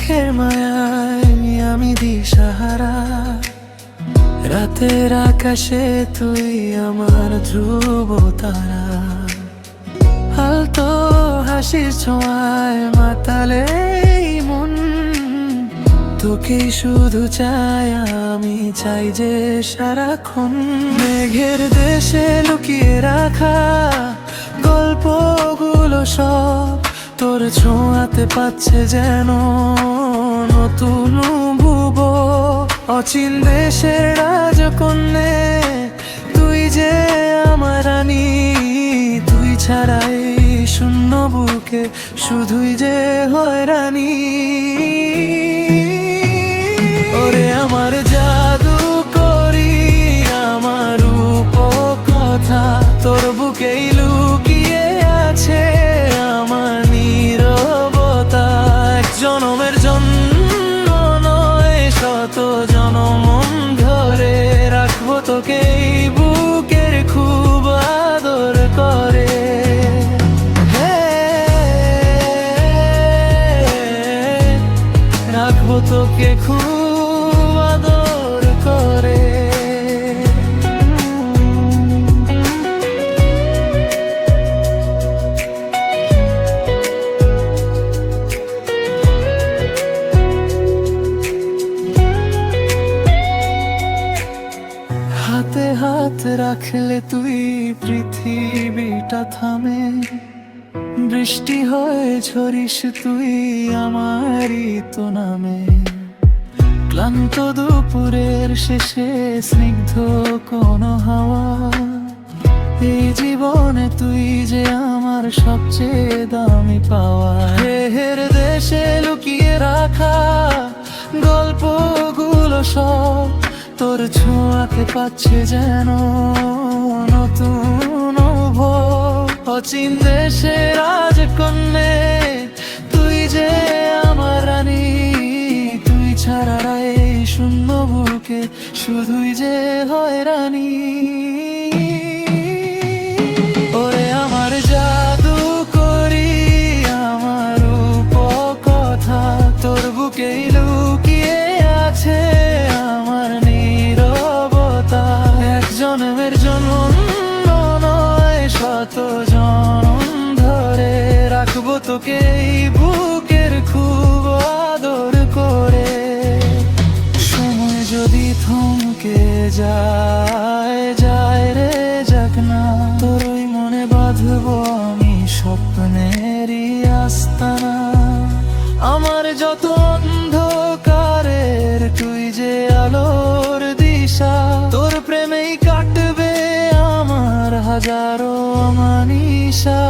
চোখের মায়ায় আমি দিশাহারা, রাতের আকাশে তুই আমার ধ্রুব তারা। আলতো হাসির ছোঁয়ায় মাতালে এই মন, তোকেই শুধু চাই আমি, চাই যে সারাক্ষণ। মেঘের দেশে লুকিয়ে রাখা গল্পগুলো সব তোর ছোঁয়াতে পাচ্ছে যেন নতুন ভুব। অচিন দেশের রাজকন্যে তুই যে আমার রানী, তুই ছাড়াই শূন্য বুকে শুধুই যে হয়রানি। ওরে আমার জাদু করি আমার রূপকথা, তোর বুকেই লুকিয়ে আছে আমার নীরবতা। এক জনমের জন্য নয় শত জনম ধরে রাখবো তোকে এই বুকের খুব আদর করে। রাখবো তোকে খুব আদর করে। হাতে হাত রাখলে তুই পৃথিবীটা থামে, বৃষ্টি হয়ে ঝরিস তুই আমারই তো নামে। ক্লান্ত দুপুরের শেষে স্নিগ্ধ কোনো হাওয়া, এই জীবনে তুই যে আমার সবচেয়ে দামি পাওয়া। হের দেশে লুকিয়ে রাখা গল্পগুলো সব তোর ছোঁয়াতে পাচ্ছে যেন নতুন ভোর। অচিন দেশে রাজকন্যে তুই যে আমার রানী, তুই ছাড়া এই শূন্য বুকে শুধুই যে হয়রানি। ওরে আমার জাদু করি আমার রূপকথা, তোর বুকেই লুকিয়ে আছে আমার নীরবতা। এক জন্মের জন্ম নয় শত জনম ধরে রাখবো তোকে এই বুকের খুব আদর করে। সময় যদি থমকে যায় যায় রে যাক না, তোর ওই মনে বাঁধবো আমি স্বপ্নেরই আস্তানা। আমার যত অন্ধকারের তুই যে আলোর দিশা, তোর প্রেমেই কাটবে আমার হাজারো মানিসা।